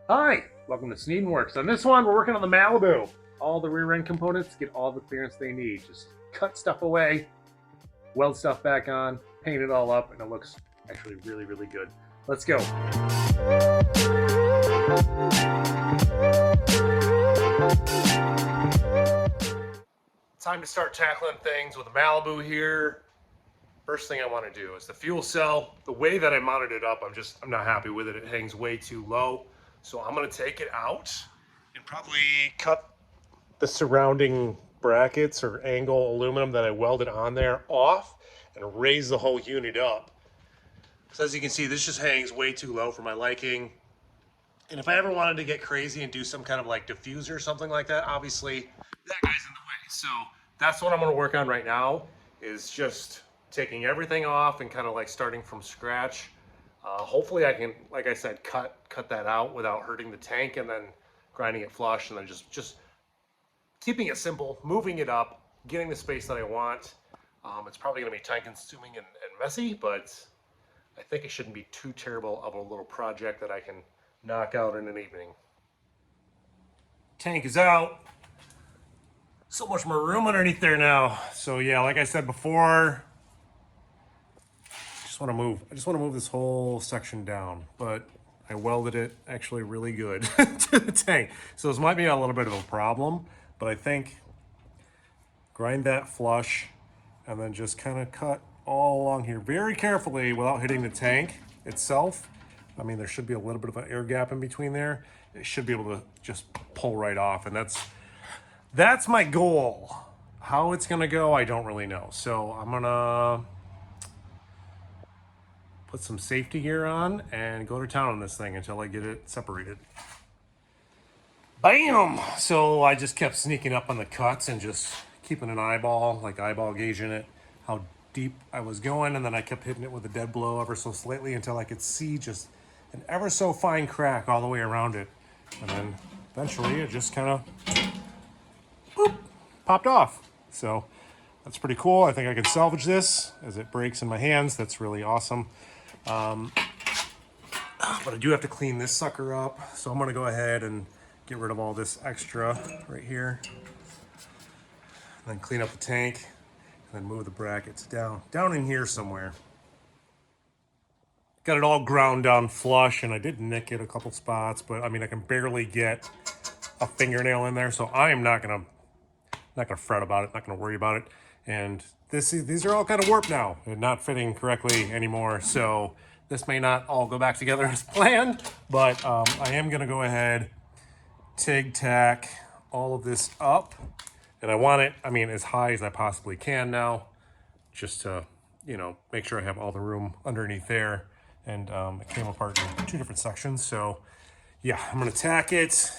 Hi, welcome to Sneeden Works. On this one, we're working on the Malibu. All the rear end components get all the clearance they need. Just cut stuff away, weld stuff back on, paint it all up, and it looks actually really, really good. Let's go. Time to start tackling things with the Malibu here. First thing I want to do is the fuel cell. The way that I mounted it up, I'm not happy with it. It hangs way too low. So I'm going to take it out and probably cut the surrounding brackets or angle aluminum that I welded on there off and raise the whole unit up. So as you can see, this just hangs way too low for my liking. And if I ever wanted to get crazy and do some kind of like diffuser or something like that, obviously that guy's in the way. So that's what I'm going to work on right now, is just taking everything off and kind of like starting from scratch. Hopefully I can, like I said, cut that out without hurting the tank, and then grinding it flush, and then just keeping it simple, moving it up, getting the space that I want. It's probably going to be time consuming and messy, but I think it shouldn't be too terrible of a little project that I can knock out in an evening. Tank is out. So much more room underneath there now. So yeah, like I said before, I just want to move this whole section down, but I welded it actually really good to the tank. So this might be a little bit of a problem, but I think grind that flush and then just kind of cut all along here very carefully without hitting the tank itself. I mean, there should be a little bit of an air gap in between there. It should be able to just pull right off, and that's my goal. How it's gonna go, I don't really know. So I'm gonna put some safety gear on and go to town on this thing until I get it separated. Bam! So I just kept sneaking up on the cuts and just keeping an eyeball gauging it, how deep I was going, and then I kept hitting it with a dead blow ever so slightly until I could see just an ever so fine crack all the way around it. And then eventually it just kind of popped off. So that's pretty cool. I think I can salvage this as it breaks in my hands. That's really awesome. But I do have to clean this sucker up. So I'm gonna go ahead and get rid of all this extra right here. And then clean up the tank and then move the brackets down in here somewhere. Got it all ground down flush, and I did nick it a couple spots, but I mean, I can barely get a fingernail in there. So I am not gonna fret about it, not gonna worry about it. And these are all kind of warped now and not fitting correctly anymore. So this may not all go back together as planned, but I am gonna go ahead, TIG tack all of this up. And I want it, I mean, as high as I possibly can now, just to, you know, make sure I have all the room underneath there. And it came apart in two different sections. So yeah, I'm gonna tack it,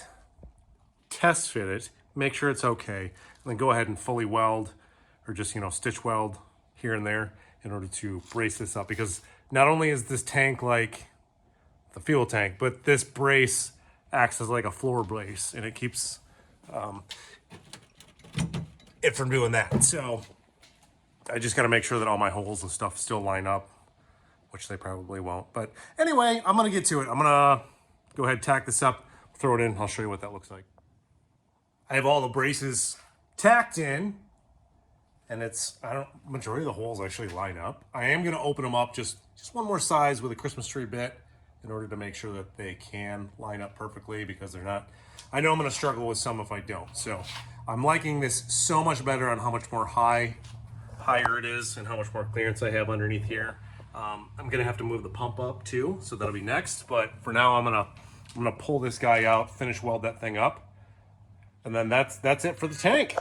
test fit it, make sure it's okay, and then go ahead and fully weld, or just, you know, stitch weld here and there in order to brace this up. Because not only is this tank like the fuel tank, but this brace acts as like a floor brace, and it keeps it from doing that. So I just got to make sure that all my holes and stuff still line up, which they probably won't. But anyway, I'm going to get to it. I'm going to go ahead, tack this up, throw it in. I'll show you what that looks like. I have all the braces tacked in, and majority of the holes actually line up. I am going to open them up just one more size with a Christmas tree bit in order to make sure that they can line up perfectly, because they're not. I know I'm going to struggle with some if I don't. So I'm liking this so much better on how much more higher it is and how much more clearance I have underneath here. I'm going to have to move the pump up too, so that'll be next. But for now, I'm gonna pull this guy out, finish weld that thing up, and then that's it for the tank.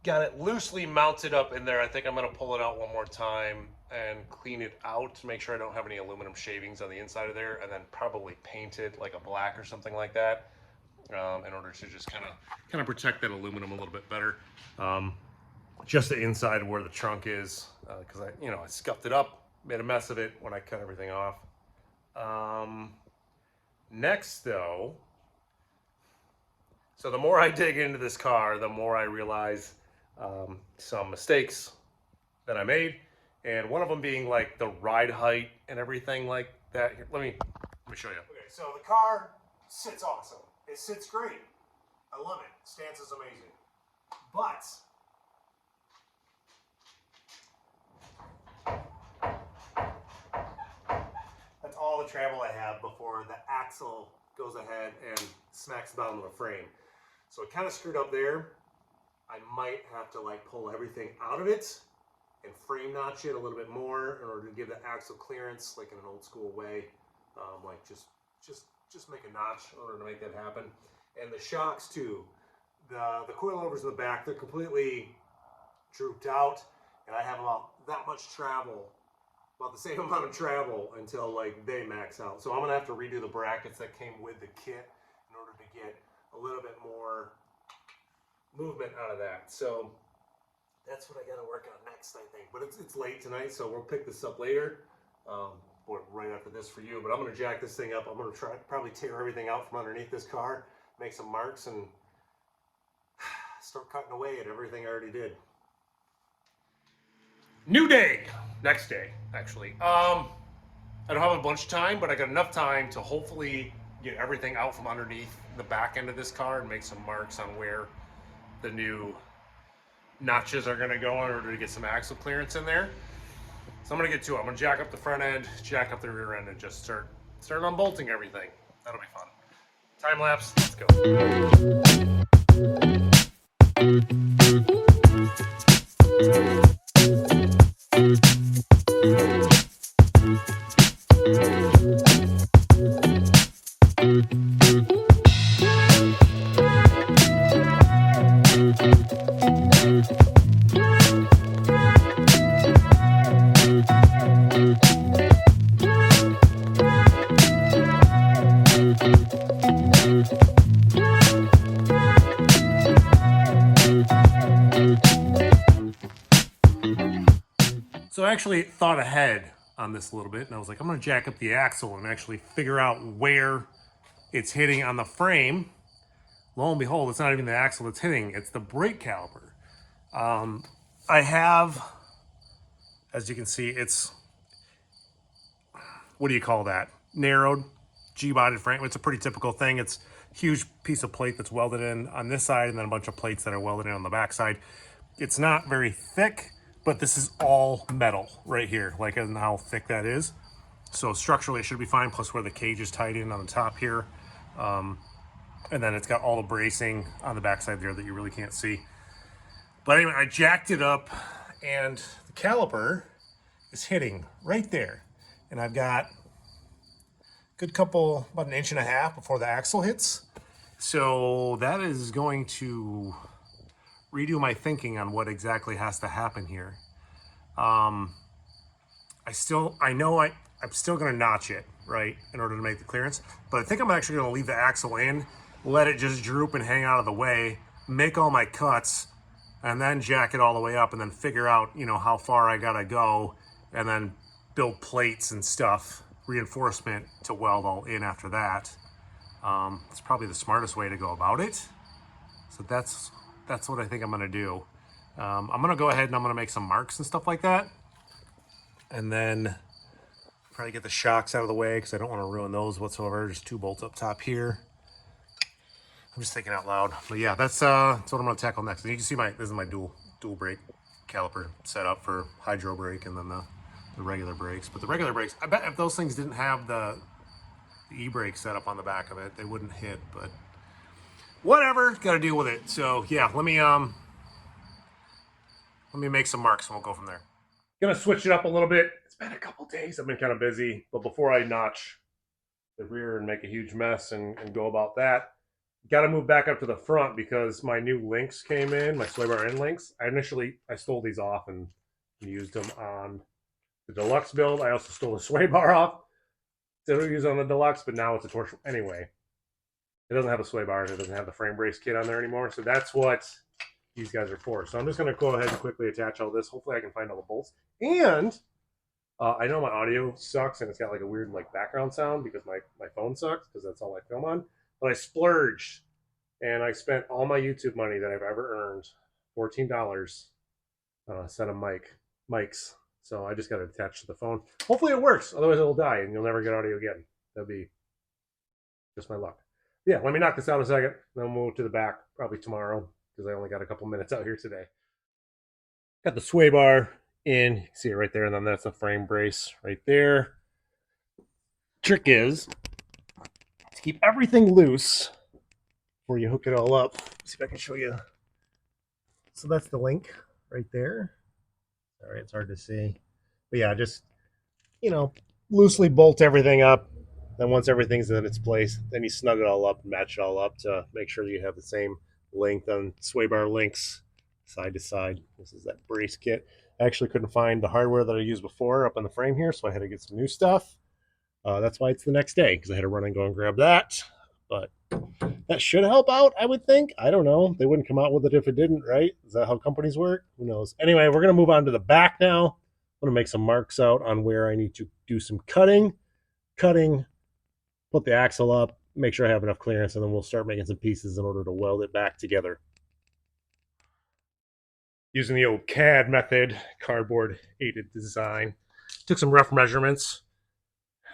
Got it loosely mounted up in there. I think I'm going to pull it out one more time and clean it out to make sure I don't have any aluminum shavings on the inside of there, and then probably paint it like a black or something like that, in order to just kind of protect that aluminum a little bit better. Just the inside where the trunk is, because I scuffed it up, made a mess of it when I cut everything off. Next though, so the more I dig into this car, the more I realize some mistakes that I made, and one of them being like the ride height and everything like that. Here, let me show you. Okay, so the car sits awesome. It sits great. I love it. Stance is amazing. But that's all the travel I have before the axle goes ahead and smacks the bottom of the frame. So it kind of screwed up there. I might have to like pull everything out of it and frame notch it a little bit more in order to give the axle clearance, like in an old school way. Like just make a notch in order to make that happen. And the shocks too. The coilovers in the back, they're completely drooped out, and I have about that much travel, about the same amount of travel until like they max out. So I'm gonna have to redo the brackets that came with the kit in order to get a little bit more movement out of that. So that's what I got to work on next, I think. But it's late tonight, so we'll pick this up later, or right after this for you. But I'm going to jack this thing up. I'm going to probably tear everything out from underneath this car, make some marks, and start cutting away at everything I already did. New day. Next day, actually. I don't have a bunch of time, but I got enough time to hopefully get everything out from underneath the back end of this car and make some marks on where the new notches are going to go in order to get some axle clearance in there. So I'm going to get to it. I'm going to jack up the front end, jack up the rear end, and just start unbolting everything. That'll be fun. Time lapse. Let's go. So I actually thought ahead on this a little bit, and I was like, I'm going to jack up the axle and actually figure out where it's hitting on the frame. Lo and behold, it's not even the axle that's hitting, it's the brake caliper. I have, as you can see, it's, what do you call that? Narrowed G-bodied frame. It's a pretty typical thing. It's a huge piece of plate that's welded in on this side, and then a bunch of plates that are welded in on the back side. It's not very thick, but this is all metal right here, like in how thick that is. So structurally it should be fine, plus where the cage is tied in on the top here. And then it's got all the bracing on the backside there that you really can't see. But anyway, I jacked it up, and the caliper is hitting right there. And I've got a good couple, about 1.5 inches before the axle hits. So that is going to redo my thinking on what exactly has to happen here. I'm still gonna notch it, right, in order to make the clearance, but I think I'm actually gonna leave the axle in, let it just droop and hang out of the way, make all my cuts, and then jack it all the way up, and then figure out, how far I gotta go, and then build plates and stuff, reinforcement to weld all in after that. It's probably the smartest way to go about it. So that's what I think I'm gonna do. I'm gonna go ahead and I'm gonna make some marks and stuff like that, and then probably get the shocks out of the way because I don't want to ruin those whatsoever. Just 2 bolts up top here. I'm just thinking out loud, but yeah, that's what I'm gonna tackle next. And you can see this is my dual brake caliper set up for hydro brake and then the regular brakes. But the regular brakes, I bet if those things didn't have the e-brake set up on the back of it, they wouldn't hit. But whatever, got to deal with it. So yeah, let me make some marks and we'll go from there. Gonna switch it up a little bit. It's been a couple days. I've been kind of busy, but before I notch the rear and make a huge mess and go about that, Got to move back up to the front because my new links came in, my sway bar end links. I stole these off and used them on the deluxe build. I also stole the sway bar off to use on the deluxe, but now it's a torsion. Anyway, it doesn't have a sway bar and it doesn't have the frame brace kit on there anymore. So that's what these guys are for. So I'm just going to go ahead and quickly attach all this. Hopefully I can find all the bolts. And I know my audio sucks and it's got like a weird like background sound because my phone sucks because that's all I film on. But I splurged and I spent all my YouTube money that I've ever earned, $14, on a set of mics. So I just got it attached to the phone. Hopefully it works. Otherwise it'll die and you'll never get audio again. That'd be just my luck. Yeah, let me knock this out a second. Then we'll move to the back probably tomorrow because I only got a couple minutes out here today. Got the sway bar in. You can see it right there, and then that's the frame brace right there. Trick is to keep everything loose before you hook it all up. Let's see if I can show you. So that's the link right there. All right, it's hard to see. But yeah, just, loosely bolt everything up. Then once everything's in its place, then you snug it all up and match it all up to make sure you have the same length on sway bar links side to side. This is that brace kit. I actually couldn't find the hardware that I used before up on the frame here, so I had to get some new stuff. That's why it's the next day, because I had to run and go and grab that. But that should help out, I would think. I don't know. They wouldn't come out with it if it didn't, right? Is that how companies work? Who knows? Anyway, we're going to move on to the back now. I'm going to make some marks out on where I need to do some cutting, put the axle up, make sure I have enough clearance, and then we'll start making some pieces in order to weld it back together. Using the old CAD method, cardboard aided design. Took some rough measurements,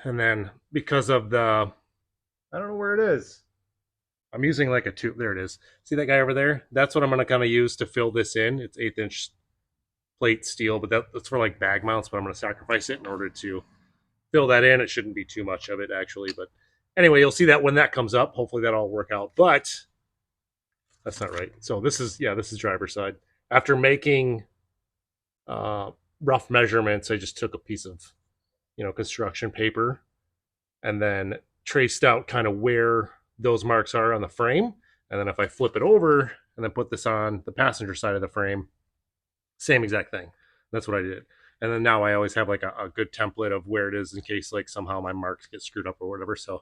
and then because of the, I don't know where it is. I'm using like a tube. There it is. See that guy over there? That's what I'm going to kind of use to fill this in. It's 1/8 plate steel, but that's for like bag mounts, but I'm going to sacrifice it in order to fill that in. It shouldn't be too much of it actually, but anyway, you'll see that when that comes up. Hopefully that'll all work out, but that's not right. So this is driver's side. After making rough measurements, I just took a piece of, construction paper and then traced out kind of where those marks are on the frame. And then if I flip it over and then put this on the passenger side of the frame, same exact thing. That's what I did. And then now I always have like a good template of where it is in case like somehow my marks get screwed up or whatever. So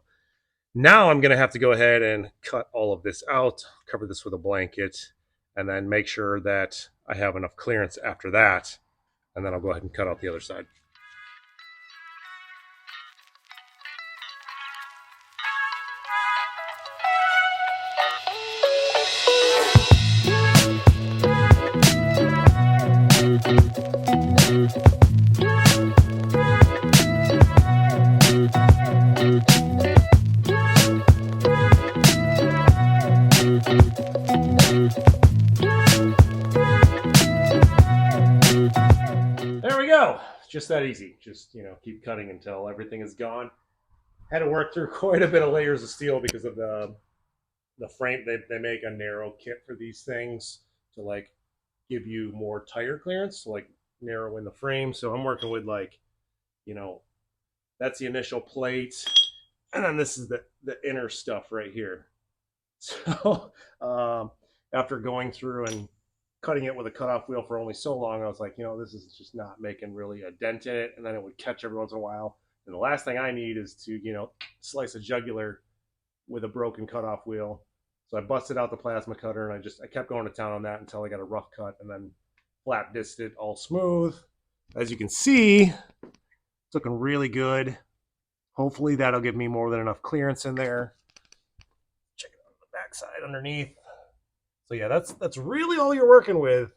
now I'm going to have to go ahead and cut all of this out, cover this with a blanket, and then make sure that I have enough clearance after that. And then I'll go ahead and cut out the other side. There we go. Just that easy. Just, keep cutting until everything is gone. Had to work through quite a bit of layers of steel because of the frame. They make a narrow kit for these things to like give you more tire clearance, to like narrow in the frame. So I'm working with like, that's the initial plate, and then this is the inner stuff right here. So after going through and cutting it with a cutoff wheel for only so long, I was like, this is just not making really a dent in it, and then it would catch every once in a while. And the last thing I need is to, slice a jugular with a broken cutoff wheel. So I busted out the plasma cutter and I kept going to town on that until I got a rough cut and then flat disced it all smooth. As you can see, it's looking really good. Hopefully that'll give me more than enough clearance in there. Check it out on the backside underneath. So yeah, that's really all you're working with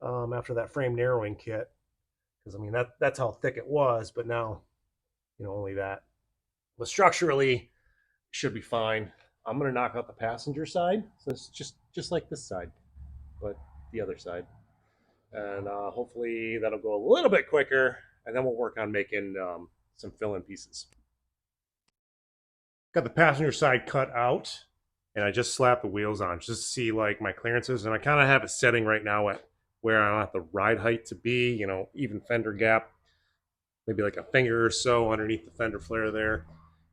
after that frame narrowing kit. Because I mean that's how thick it was, but now, only that. But structurally, should be fine. I'm gonna knock out the passenger side, so it's just like this side, but the other side, and hopefully that'll go a little bit quicker, and then we'll work on making some fill-in pieces. Got the passenger side cut out, and I just slapped the wheels on just to see like my clearances, and I kind of have it setting right now at where I want the ride height to be, even fender gap, maybe like a finger or so underneath the fender flare there,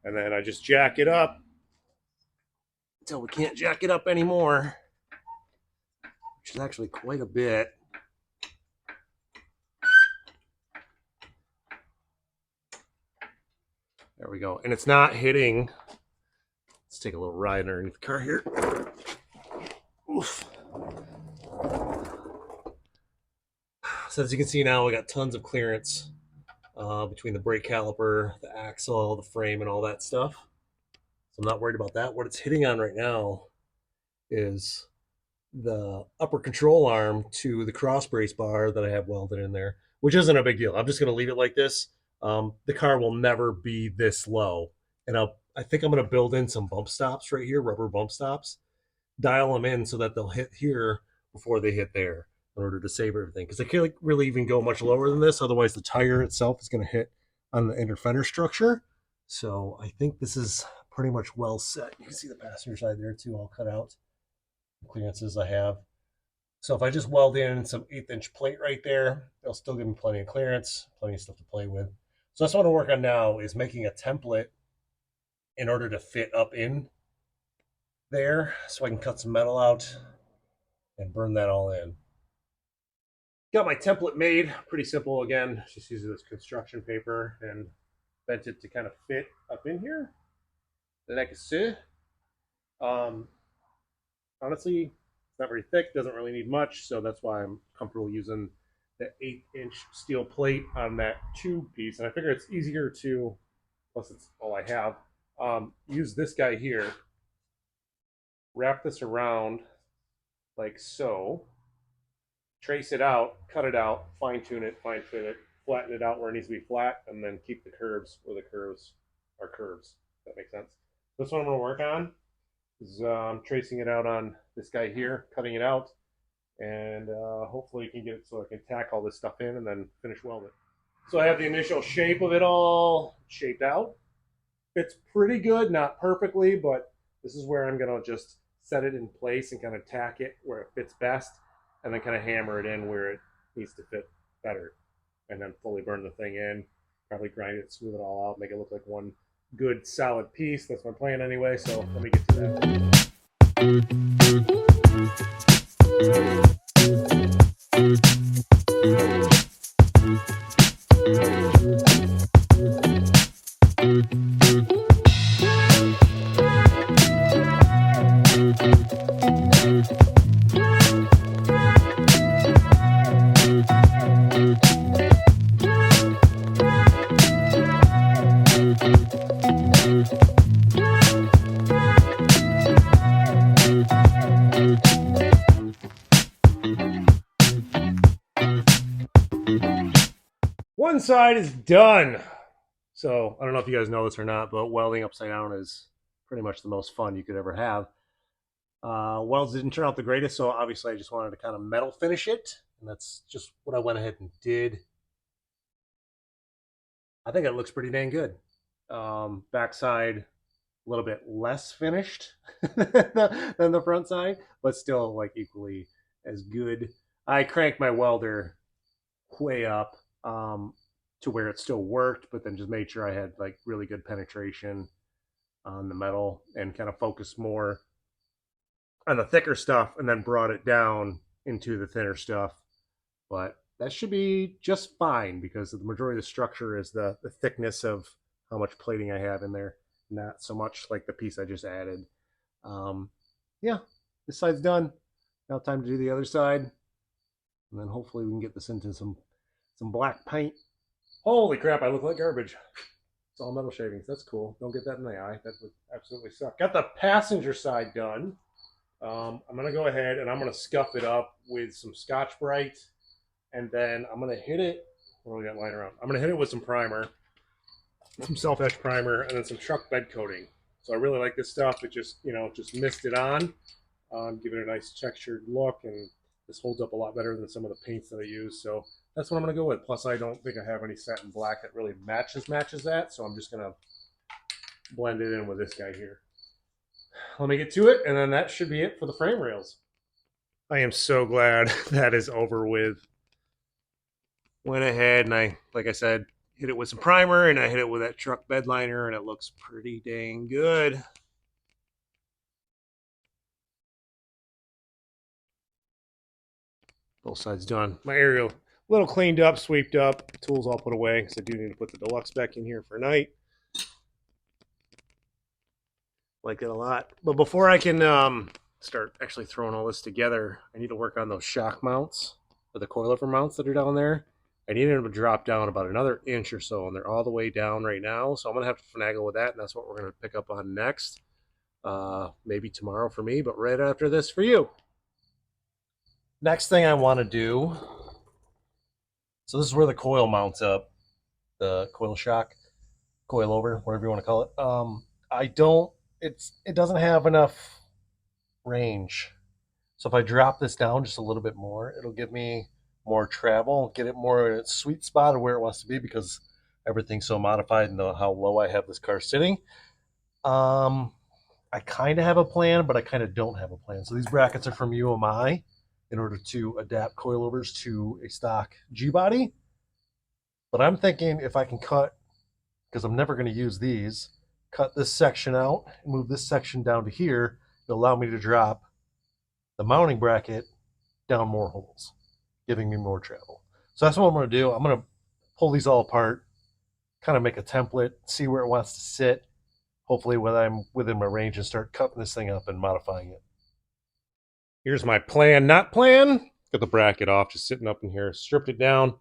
and then I just jack it up until we can't jack it up anymore, which is actually quite a bit. There we go. And it's not hitting. Let's take a little ride underneath the car here. Oof. So as you can see now, we got tons of clearance between the brake caliper, the axle, the frame, and all that stuff. So I'm not worried about that. What it's hitting on right now is the upper control arm to the cross brace bar that I have welded in there, which isn't a big deal. I'm just going to leave it like this. The car will never be this low. And I think I'm going to build in some bump stops right here, rubber bump stops, dial them in so that they'll hit here before they hit there in order to save everything. Because I can't really even go much lower than this. Otherwise, the tire itself is going to hit on the inner fender structure. So I think this is pretty much well set. You can see the passenger side there too, all cut out. The clearances I have. So if I just weld in some 1/8 inch plate right there, it'll still give me plenty of clearance, plenty of stuff to play with. So that's what I want to work on now, is making a template in order to fit up in there so I can cut some metal out and burn that all in. Got my template made, pretty simple again, just using this construction paper and bent it to kind of fit up in here. Then I can see. Honestly, it's not very thick, doesn't really need much, so that's why I'm comfortable using the 1/8 inch steel plate on that tube piece. And I figure it's easier to, plus it's all I have, use this guy here, wrap this around like so, trace it out, cut it out, fine tune it, fine fit it, flatten it out where it needs to be flat, and then keep the curves where the curves are curves. If that makes sense. That's what I'm going to work on. Is tracing it out on this guy here, cutting it out, and hopefully you can get it so I can tack all this stuff in and then finish weld it. So I have the initial shape of it all shaped out. Fits pretty good, not perfectly, but this is where I'm going to just set it in place and kind of tack it where it fits best, and then kind of hammer it in where it needs to fit better, and then fully burn the thing in, probably grind it, smooth it all out, make it look like one good solid piece. That's my plan anyway, so let me get to that. One side is done. So I don't know if you guys know this or not, but welding upside down is pretty much the most fun you could ever have. Welds didn't turn out the greatest, so obviously I just wanted to kind of metal finish it, and that's just what I went ahead and did. I think it looks pretty dang good. Backside a little bit less finished than the front side, but still like equally as good. I cranked my welder way up to where it still worked, but then just made sure I had like really good penetration on the metal and kind of focused more on the thicker stuff and then brought it down into the thinner stuff. But that should be just fine because the majority of the structure is the thickness of how much plating I have in there, not so much like the piece I just added. Yeah, this side's done. Now time to do the other side, and then hopefully we can get this into some black paint. Holy crap, I look like garbage. It's all metal shavings. That's cool. Don't get that in the eye. That would absolutely suck. Got the passenger side done. I'm going to go ahead and I'm going to scuff it up with some Scotch-Brite, and then I'm going to hit it. What do we got lying around? I'm going to hit it with some primer, some self-etch primer, and then some truck bed coating. So I really like this stuff. It just, just mist it on, give it a nice textured look, and this holds up a lot better than some of the paints that I use. So that's what I'm going to go with. Plus, I don't think I have any satin black that really matches that. So I'm just going to blend it in with this guy here. Let me get to it, and then that should be it for the frame rails. I am so glad that is over with. Went ahead and like I said, hit it with some primer, and I hit it with that truck bed liner, and it looks pretty dang good. Both sides done. My area a little cleaned up, sweeped up. Tools all put away because I do need to put the deluxe back in here for night. Like it a lot. But before I can start actually throwing all this together, I need to work on those shock mounts, or the coilover mounts that are down there. I need them to drop down about another inch or so, and they're all the way down right now. So I'm going to have to finagle with that, and that's what we're going to pick up on next. Maybe tomorrow for me, but right after this for you. Next thing I want to do, so this is where the coil mounts up, the coil shock, coilover, whatever you want to call it. It doesn't have enough range. So if I drop this down just a little bit more, it'll give me more travel, get it more in its sweet spot of where it wants to be because everything's so modified and how low I have this car sitting. I kind of have a plan, but I kind of don't have a plan. So these brackets are from UMI in order to adapt coilovers to a stock G-body. But I'm thinking if I can cut, because I'm never going to use these, cut this section out, move this section down to here, it'll allow me to drop the mounting bracket down more holes, giving me more travel. So that's what I'm going to do. I'm going to pull these all apart, kind of make a template, see where it wants to sit, hopefully when I'm within my range, and start cutting this thing up and modifying it. Here's my plan, not plan. Got the bracket off, just sitting up in here, stripped it down.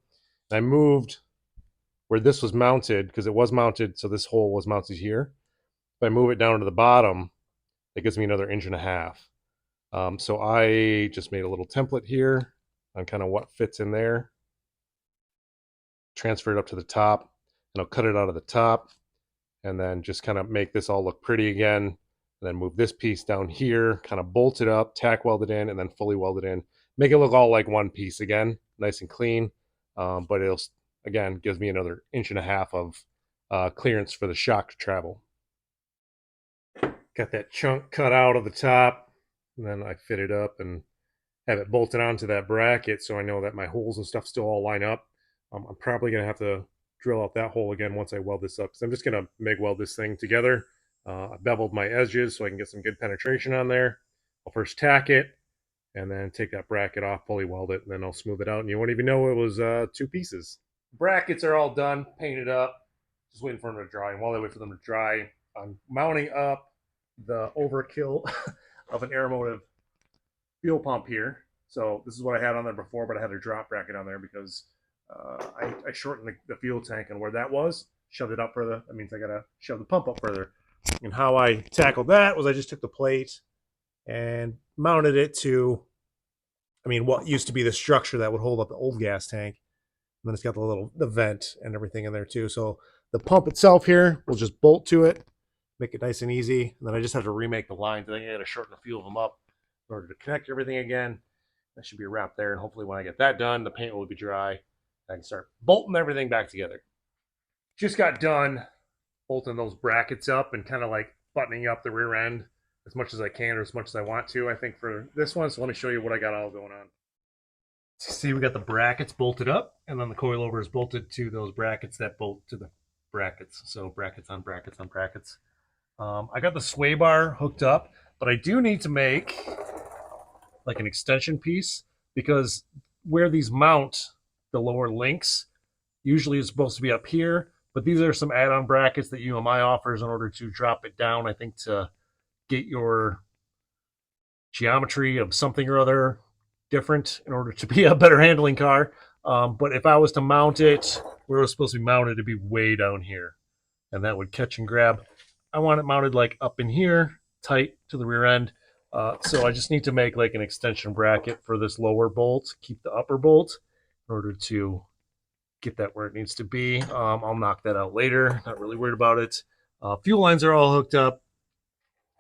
I moved where this was mounted, because it was mounted, so this hole was mounted here. If I move it down to the bottom, it gives me another 1.5 inches. So I just made a little template here on kind of what fits in there. Transfer it up to the top, and I'll cut it out of the top, and then just kind of make this all look pretty again. And then move this piece down here, kind of bolt it up, tack weld it in, and then fully weld it in. Make it look all like one piece again, nice and clean. But it'll, again, gives me another 1.5 inches of clearance for the shock to travel. Got that chunk cut out of the top, and then I fit it up and have it bolted onto that bracket so I know that my holes and stuff still all line up. I'm probably going to have to drill out that hole again once I weld this up, because I'm just going to MIG weld this thing together. I beveled my edges so I can get some good penetration on there. I'll first tack it, and then take that bracket off, fully weld it, and then I'll smooth it out, and you won't even know it was 2 pieces. Brackets are all done, painted up, just waiting for them to dry. And while I wait for them to dry, I'm mounting up the overkill of an Aeromotive fuel pump here. So this is what I had on there before, but I had a drop bracket on there because I shortened the fuel tank, and where that was, shoved it up further. That means I gotta shove the pump up further. And how I tackled that was I just took the plate and mounted it to, what used to be the structure that would hold up the old gas tank. And then it's got the vent and everything in there too. So the pump itself here will just bolt to it, make it nice and easy. And then I just have to remake the lines. I think I got to shorten a few of them up in order to connect everything again. That should be a wrap there. And hopefully when I get that done, the paint will be dry. I can start bolting everything back together. Just got done bolting those brackets up and kind of like buttoning up the rear end as much as I can or as much as I want to, I think, for this one. So let me show you what I got all going on. See, we got the brackets bolted up, and then the coilover is bolted to those brackets that bolt to the brackets. So brackets on brackets on brackets. I got the sway bar hooked up, but I do need to make like an extension piece, because where these mount the lower links, usually it's supposed to be up here, but these are some add-on brackets that UMI offers in order to drop it down, I think, to get your geometry of something or other different in order to be a better handling car. But if I was to mount it where it was supposed to be mounted, it'd be way down here, and that would catch and grab. I want it mounted like up in here, tight to the rear end. So I just need to make like an extension bracket for this lower bolt, keep the upper bolt in order to get that where it needs to be. I'll knock that out later. Not really worried about it. Fuel lines are all hooked up,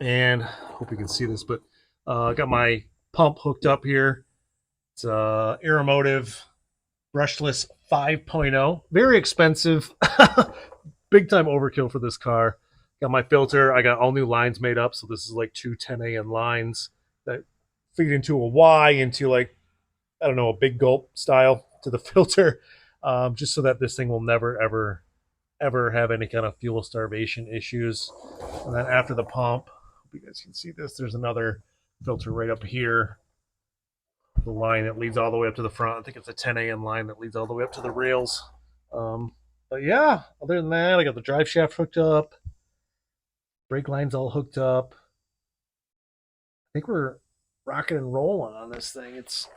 and hope you can see this, but I got my pump hooked up here. It's Aeromotive brushless 5.0. Very expensive. Big time overkill for this car. Got my filter. I got all new lines made up. So this is like 2 10AN lines that feed into a Y, into like, I don't know, a big gulp style to the filter. Just so that this thing will never, ever have any kind of fuel starvation issues. And then after the pump, hope you guys can see this, there's another filter right up here the line that leads all the way up to the front. I think it's a 10 a.m. line that leads all the way up to the rails. But yeah, other than that, I got the drive shaft hooked up, brake line's all hooked up. I think we're rocking and rolling on this thing. It's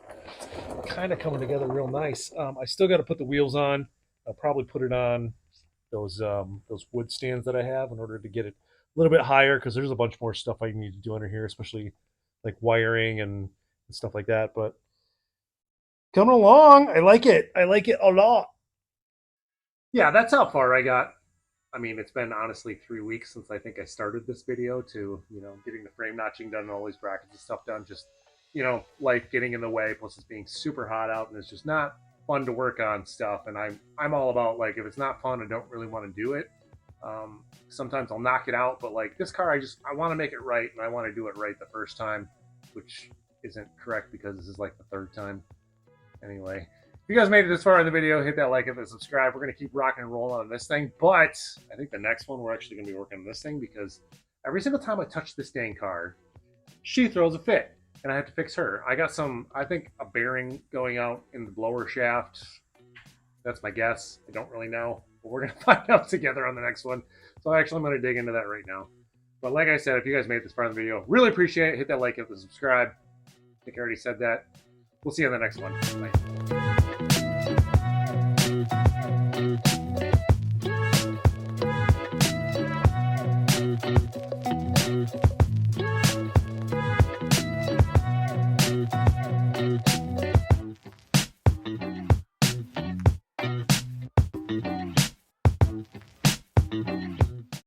kind of coming together real nice. I still got to put the wheels on. I'll probably put it on those wood stands that I have in order to get it a little bit higher, because there's a bunch more stuff I need to do under here, especially like wiring and stuff like that. But coming along, I like it. I like it a lot. Yeah, that's how far I got. I mean, it's been honestly 3 weeks since I think I started this video to, getting the frame notching done and all these brackets and stuff done. Just, life getting in the way. Plus, it's being super hot out and it's just not fun to work on stuff. And I'm all about, like, if it's not fun, I don't really want to do it. Sometimes I'll knock it out, but like this car, I want to make it right, and I want to do it right the first time, which isn't correct because this is like the third time. Anyway, if you guys made it this far in the video, hit that like and subscribe. We're going to keep rocking and rolling on this thing, but I think the next one we're actually going to be working on this thing, because every single time I touch this dang car, she throws a fit, and I have to fix her. I got I think a bearing going out in the blower shaft. That's my guess. I don't really know, but we're going to find out together on the next one. So actually, I'm going to dig into that right now. But like I said, if you guys made it this far in the video, really appreciate it. Hit that like and subscribe. I think I already said that. We'll see you on the next one. Bye.